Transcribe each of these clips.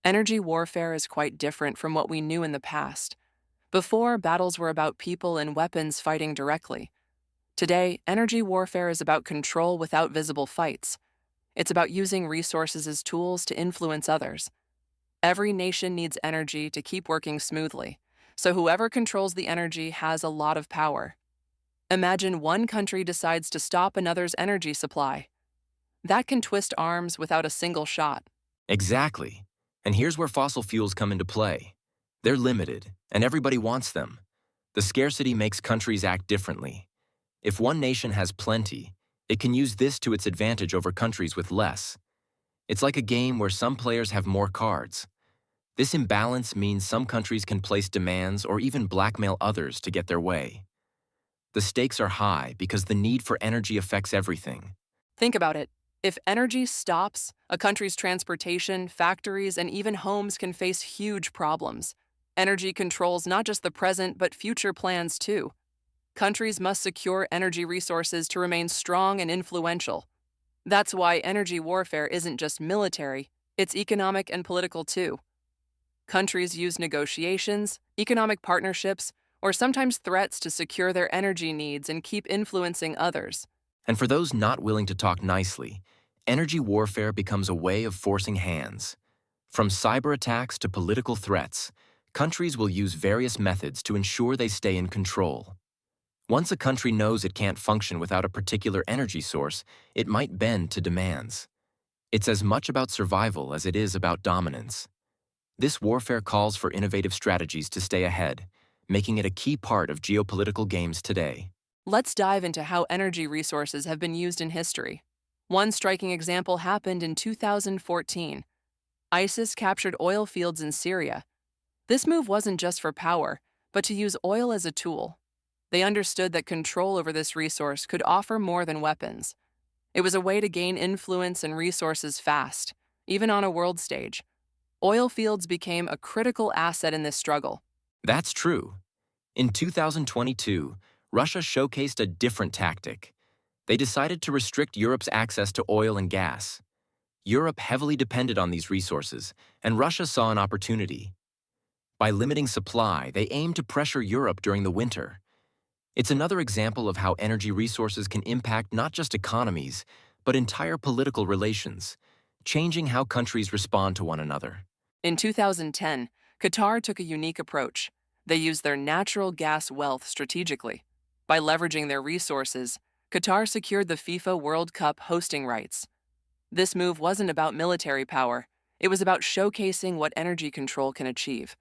Energy warfare is quite different from what we knew in the past. Before, battles were about people and weapons fighting directly. Today, energy warfare is about control without visible fights. It's about using resources as tools to influence others. Every nation needs energy to keep working smoothly, so whoever controls the energy has a lot of power. Imagine one country decides to stop another's energy supply. That can twist arms without a single shot. Exactly. And here's where fossil fuels come into play. They're limited, and everybody wants them. The scarcity makes countries act differently. If one nation has plenty, it can use this to its advantage over countries with less. It's like a game where some players have more cards. This imbalance means some countries can place demands or even blackmail others to get their way. The stakes are high because the need for energy affects everything. Think about it. If energy stops, a country's transportation, factories, and even homes can face huge problems. Energy controls not just the present, but future plans too. Countries must secure energy resources to remain strong and influential. That's why energy warfare isn't just military, it's economic and political too. Countries use negotiations, economic partnerships, or sometimes threats to secure their energy needs and keep influencing others. And for those not willing to talk nicely, energy warfare becomes a way of forcing hands. From cyber attacks to political threats, countries will use various methods to ensure they stay in control. Once a country knows it can't function without a particular energy source, it might bend to demands. It's as much about survival as it is about dominance. This warfare calls for innovative strategies to stay ahead, making it a key part of geopolitical games today. Let's dive into how energy resources have been used in history. One striking example happened in 2014. ISIS captured oil fields in Syria. This move wasn't just for power, but to use oil as a tool. They understood that control over this resource could offer more than weapons. It was a way to gain influence and resources fast, even on a world stage. Oil fields became a critical asset in this struggle. That's true. In 2022, Russia showcased a different tactic. They decided to restrict Europe's access to oil and gas. Europe heavily depended on these resources, and Russia saw an opportunity. By limiting supply, they aimed to pressure Europe during the winter. It's another example of how energy resources can impact not just economies, but entire political relations, changing how countries respond to one another. In 2010, Qatar took a unique approach. They used their natural gas wealth strategically. By leveraging their resources, Qatar secured the FIFA World Cup hosting rights. This move wasn't about military power, it was about showcasing what energy control can achieve.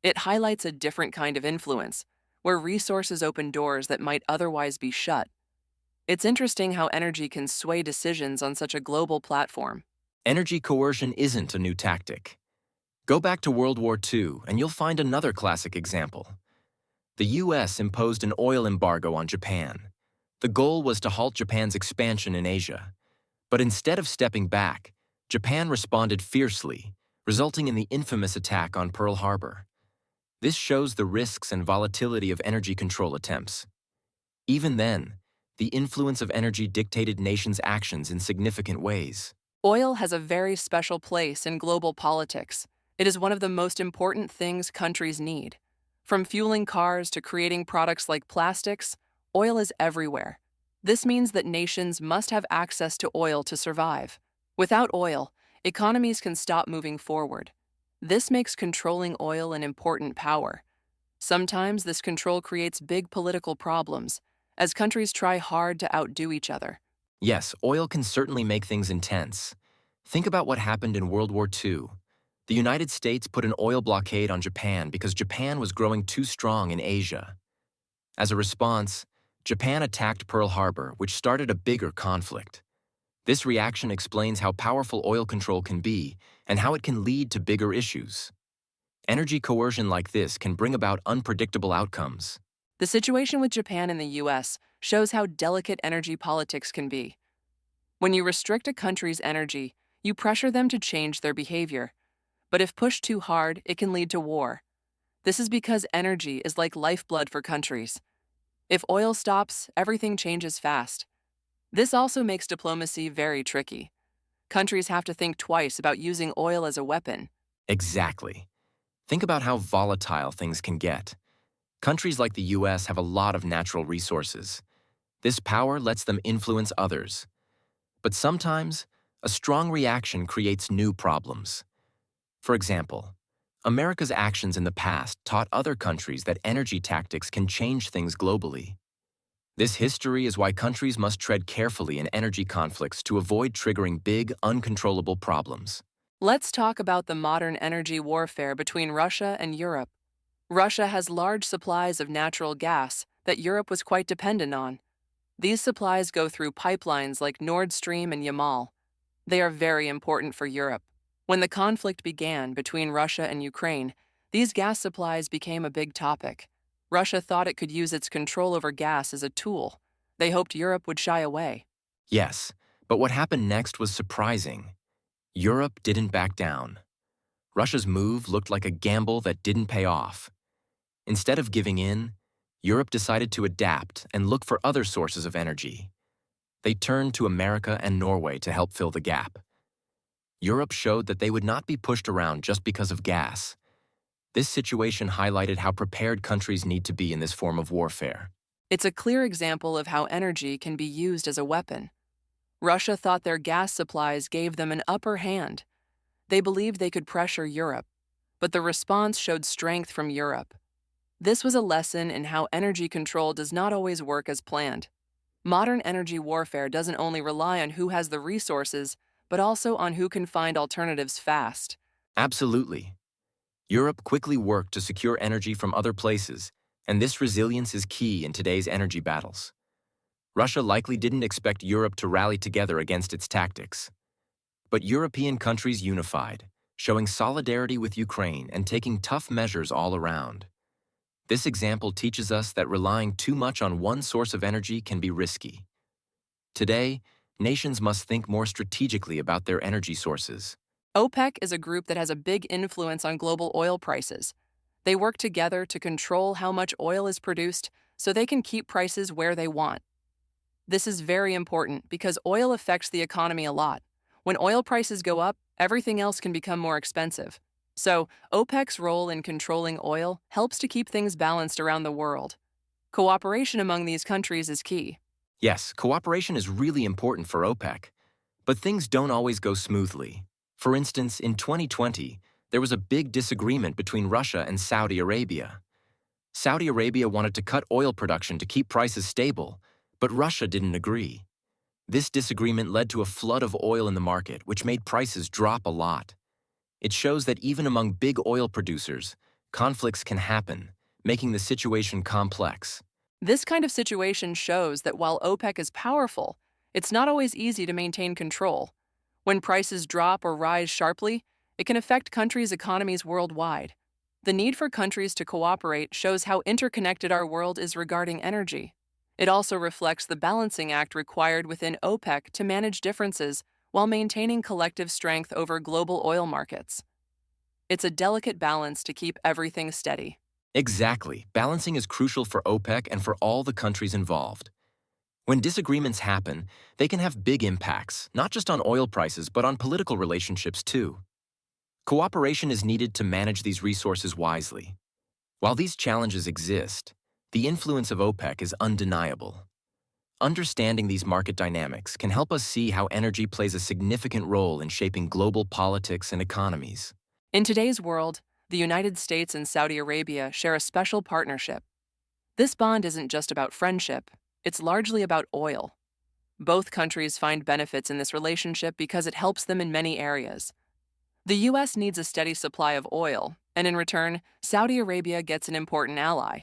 It highlights a different kind of influence, where resources open doors that might otherwise be shut. It's interesting how energy can sway decisions on such a global platform. Energy coercion isn't a new tactic. Go back to World War II and you'll find another classic example. The US imposed an oil embargo on Japan. The goal was to halt Japan's expansion in Asia. But instead of stepping back, Japan responded fiercely, resulting in the infamous attack on Pearl Harbor. This shows the risks and volatility of energy control attempts. Even then, the influence of energy dictated nations' actions in significant ways. Oil has a very special place in global politics. It is one of the most important things countries need. From fueling cars to creating products like plastics, oil is everywhere. This means that nations must have access to oil to survive. Without oil, economies can stop moving forward. This makes controlling oil an important power. Sometimes this control creates big political problems, as countries try hard to outdo each other. Yes, oil can certainly make things intense. Think about what happened in World War II. The United States put an oil blockade on Japan because Japan was growing too strong in Asia. As a response, Japan attacked Pearl Harbor, which started a bigger conflict. This reaction explains how powerful oil control can be and how it can lead to bigger issues. Energy coercion like this can bring about unpredictable outcomes. The situation with Japan and the US shows how delicate energy politics can be. When you restrict a country's energy, you pressure them to change their behavior. But if pushed too hard, it can lead to war. This is because energy is like lifeblood for countries. If oil stops, everything changes fast. This also makes diplomacy very tricky. Countries have to think twice about using oil as a weapon. Exactly. Think about how volatile things can get. Countries like the US have a lot of natural resources. This power lets them influence others. But sometimes, a strong reaction creates new problems. For example, America's actions in the past taught other countries that energy tactics can change things globally. This history is why countries must tread carefully in energy conflicts to avoid triggering big, uncontrollable problems. Let's talk about the modern energy warfare between Russia and Europe. Russia has large supplies of natural gas that Europe was quite dependent on. These supplies go through pipelines like Nord Stream and Yamal. They are very important for Europe. When the conflict began between Russia and Ukraine, these gas supplies became a big topic. Russia thought it could use its control over gas as a tool. They hoped Europe would shy away. Yes, but what happened next was surprising. Europe didn't back down. Russia's move looked like a gamble that didn't pay off. Instead of giving in, Europe decided to adapt and look for other sources of energy. They turned to America and Norway to help fill the gap. Europe showed that they would not be pushed around just because of gas. This situation highlighted how prepared countries need to be in this form of warfare. It's a clear example of how energy can be used as a weapon. Russia thought their gas supplies gave them an upper hand. They believed they could pressure Europe, but the response showed strength from Europe. This was a lesson in how energy control does not always work as planned. Modern energy warfare doesn't only rely on who has the resources, but also on who can find alternatives fast. Absolutely. Europe quickly worked to secure energy from other places, and this resilience is key in today's energy battles. Russia likely didn't expect Europe to rally together against its tactics. But European countries unified, showing solidarity with Ukraine and taking tough measures all around. This example teaches us that relying too much on one source of energy can be risky. Today, nations must think more strategically about their energy sources. OPEC is a group that has a big influence on global oil prices. They work together to control how much oil is produced so they can keep prices where they want. This is very important because oil affects the economy a lot. When oil prices go up, everything else can become more expensive. So, OPEC's role in controlling oil helps to keep things balanced around the world. Cooperation among these countries is key. Yes, cooperation is really important for OPEC, but things don't always go smoothly. For instance, in 2020, there was a big disagreement between Russia and Saudi Arabia. Saudi Arabia wanted to cut oil production to keep prices stable, but Russia didn't agree. This disagreement led to a flood of oil in the market, which made prices drop a lot. It shows that even among big oil producers, conflicts can happen, making the situation complex. This kind of situation shows that while OPEC is powerful, it's not always easy to maintain control. When prices drop or rise sharply, it can affect countries' economies worldwide. The need for countries to cooperate shows how interconnected our world is regarding energy. It also reflects the balancing act required within OPEC to manage differences while maintaining collective strength over global oil markets. It's a delicate balance to keep everything steady. Exactly. Balancing is crucial for OPEC and for all the countries involved. When disagreements happen, they can have big impacts, not just on oil prices, but on political relationships too. Cooperation is needed to manage these resources wisely. While these challenges exist, the influence of OPEC is undeniable. Understanding these market dynamics can help us see how energy plays a significant role in shaping global politics and economies. In today's world, the United States and Saudi Arabia share a special partnership. This bond isn't just about friendship, it's largely about oil. Both countries find benefits in this relationship because it helps them in many areas. The U.S. needs a steady supply of oil, and in return, Saudi Arabia gets an important ally.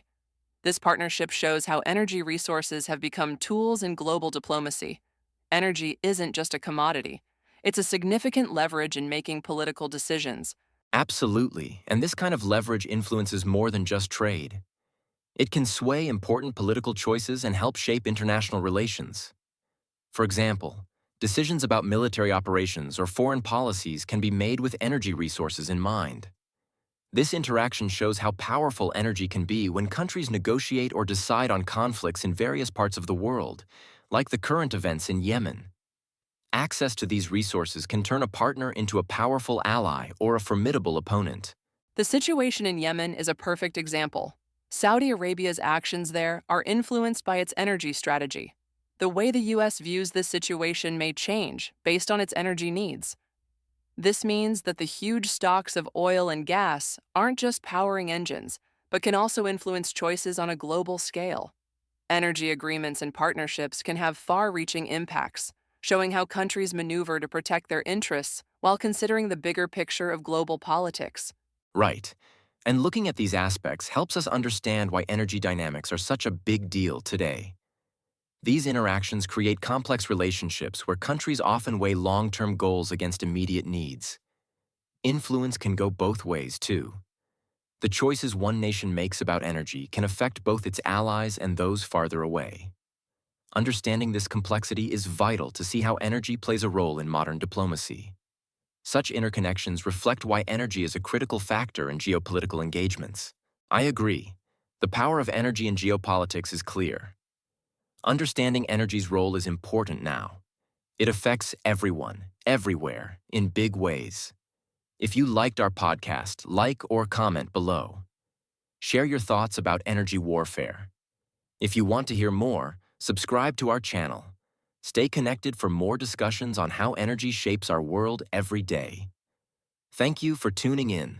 This partnership shows how energy resources have become tools in global diplomacy. Energy isn't just a commodity, it's a significant leverage in making political decisions. Absolutely, and this kind of leverage influences more than just trade. It can sway important political choices and help shape international relations. For example, decisions about military operations or foreign policies can be made with energy resources in mind. This interaction shows how powerful energy can be when countries negotiate or decide on conflicts in various parts of the world, like the current events in Yemen. Access to these resources can turn a partner into a powerful ally or a formidable opponent. The situation in Yemen is a perfect example. Saudi Arabia's actions there are influenced by its energy strategy. The way the U.S. views this situation may change based on its energy needs. This means that the huge stocks of oil and gas aren't just powering engines, but can also influence choices on a global scale. Energy agreements and partnerships can have far reaching impacts, showing how countries maneuver to protect their interests while considering the bigger picture of global politics. Right. And looking at these aspects helps us understand why energy dynamics are such a big deal today. These interactions create complex relationships where countries often weigh long-term goals against immediate needs. Influence can go both ways, too. The choices one nation makes about energy can affect both its allies and those farther away. Understanding this complexity is vital to see how energy plays a role in modern diplomacy. Such interconnections reflect why energy is a critical factor in geopolitical engagements. I agree. The power of energy in geopolitics is clear. Understanding energy's role is important now. It affects everyone, everywhere, in big ways. If you liked our podcast, like or comment below. Share your thoughts about energy warfare. If you want to hear more, subscribe to our channel. Stay connected for more discussions on how energy shapes our world every day. Thank you for tuning in.